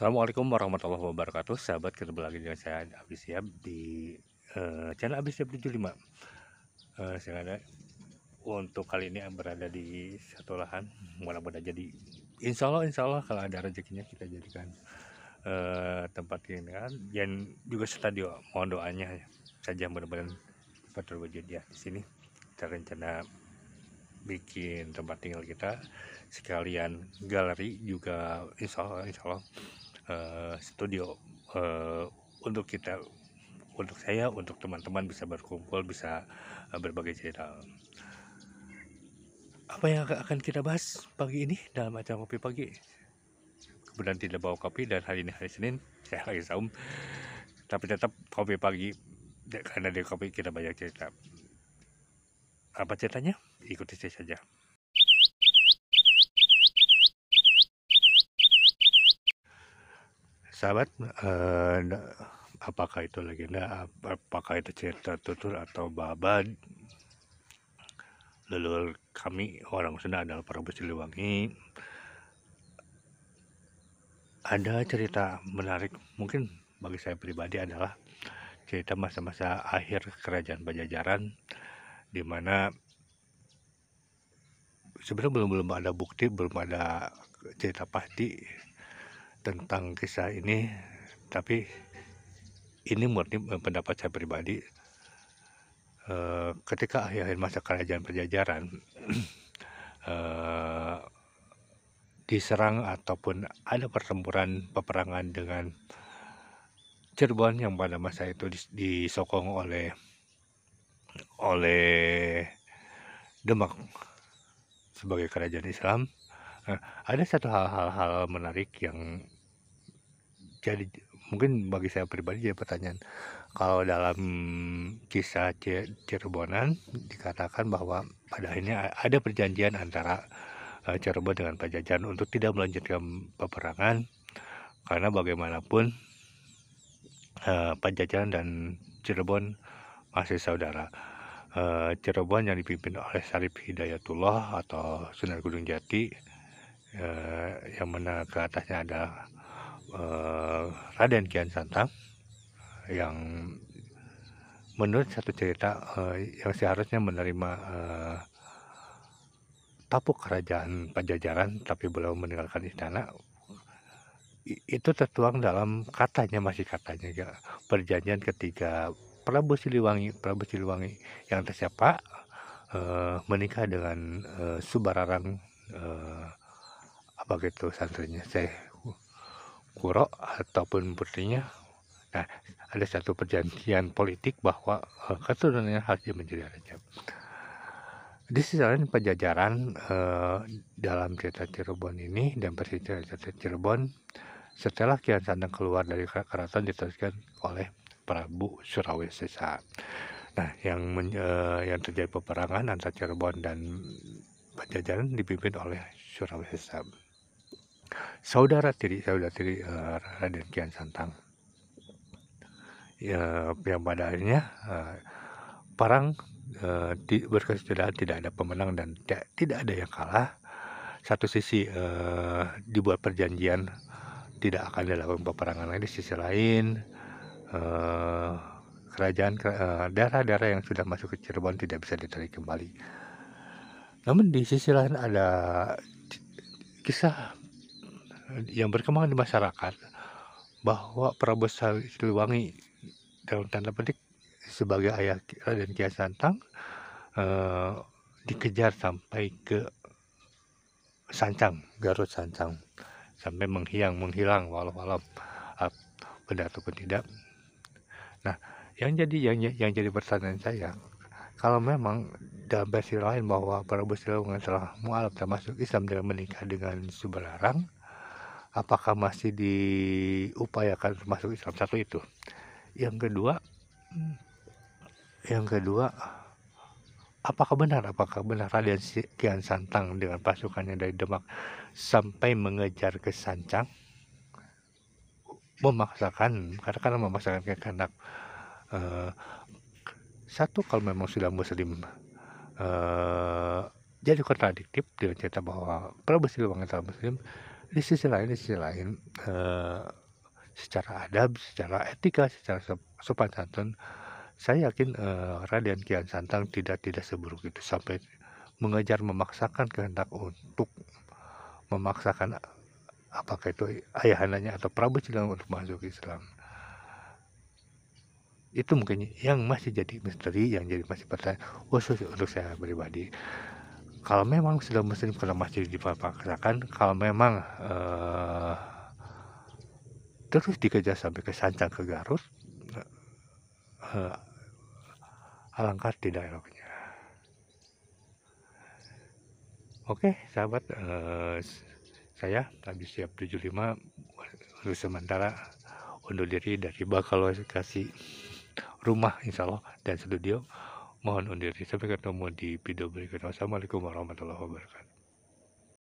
Assalamualaikum warahmatullahi wabarakatuh. Sahabat, ketemu lagi dengan saya Abi Siap di channel Abi Siap 75. Saya ada untuk kali ini berada di satu lahan, mudah-mudahan jadi insya Allah kalau ada rezekinya kita jadikan tempat ini kan, dan juga studio. Mohon doanya saja mudah-mudahan dapat terwujud ya di sini. Kita rencana bikin tempat tinggal kita sekalian galeri juga insya Allah studio untuk kita, untuk saya, untuk teman-teman bisa berkumpul, bisa berbagi cerita. Apa yang akan kita bahas pagi ini dalam acara kopi pagi? Kemudian tidak bawa kopi, dan hari ini hari Senin, saya lagi saum, tapi tetap kopi pagi karena di kopi kita banyak cerita. Apa ceritanya? Ikuti saya saja. Sahabat, apakah itu legenda, apakah itu cerita tutur atau babad, leluhur kami orang Sunda adalah Prabu Siliwangi. Ada cerita menarik mungkin bagi saya pribadi adalah cerita masa-masa akhir kerajaan Pajajaran, di mana sebenarnya belum ada bukti, belum ada cerita pasti tentang kisah ini, tapi ini murni pendapat saya pribadi. Ketika akhir masa kerajaan Pajajaran diserang ataupun ada pertempuran peperangan dengan Cirebon yang pada masa itu disokong oleh Demak sebagai kerajaan Islam. Ada satu hal menarik yang jadi mungkin bagi saya pribadi jadi pertanyaan. Kalau dalam kisah Cirebonan dikatakan bahwa pada akhirnya ada perjanjian antara Cirebon dengan Pajajaran untuk tidak melanjutkan peperangan, karena bagaimanapun Pajajaran dan Cirebon masih saudara. Cirebon yang dipimpin oleh Syarif Hidayatullah atau Sunan Gunung Jati, yang mana ke atasnya ada Raden Kian Santang, yang menurut satu cerita yang seharusnya menerima tapuk kerajaan Pajajaran tapi belum meninggalkan istana. Itu tertuang dalam masih katanya ya, perjanjian ketika Prabu Siliwangi yang tersiapa menikah dengan Subararang, apa gitu santrinya, saya Kuro ataupun putrinya. Nah, ada satu perjanjian politik bahwa keturunannya harus menjadi raja. Di sisi lain Pajajaran dalam cerita Cirebon ini dan versi cerita Cirebon, setelah Kian Santang keluar dari keraton diteruskan oleh Prabu Surawisesa. Nah, yang terjadi peperangan antara Cirebon dan Pajajaran dipimpin oleh Surawisesa, saudara tiri Raden Kian Santang. Ya, yang pada akhirnya perang berkesudahan, tidak ada pemenang dan tidak ada yang kalah. Satu sisi dibuat perjanjian tidak akan dilakukan peperangan lagi, di sisi lain kerajaan daerah-daerah yang sudah masuk ke Cirebon tidak bisa ditarik kembali. Namun di sisi lain ada kisah yang berkembang di masyarakat bahwa Prabu Siliwangi dalam tanda petik sebagai ayah Raden Kian Santang dikejar sampai ke Sancang, Garut Sancang, sampai menghilang walau benar ataupun tidak. Nah, yang jadi pertanyaan saya, kalau memang dalam versi lain bahwa Prabu Siliwangi telah mualaf termasuk Islam dengan menikah dengan Subararang, apakah masih diupayakan termasuk Islam? Satu itu. Yang kedua, apakah benar Raden Kian Santang dengan pasukannya dari Demak sampai mengejar ke Sancang, memaksakan kehendak satu, kalau memang sudah Muslim, jadi kontradiktif dengan cerita bahwa Prabu Siliwangi telah Muslim. Di sisi lain, secara adab, secara etika, secara sopan santun, saya yakin, Raden Kian Santang tidak seburuk itu sampai mengejar memaksakan kehendak untuk memaksakan apakah itu ayahandanya atau Prabu Siliwangi untuk masuk Islam. Itu mungkin yang masih jadi misteri, yang jadi masih pertanyaan khusus untuk saya pribadi. Kalau memang sudah muslim karena masih dipaksakan, kalau memang terus dikejar sampai ke Sancang ke Garut, eh, alangkah tidak eloknya. Oke, sahabat, saya habis siap 75 untuk sementara undur diri dari bakal kasih rumah insya Allah dan studio. Mohon undur diri, sampai ketemu di video berikutnya. Wassalamualaikum warahmatullahi wabarakatuh.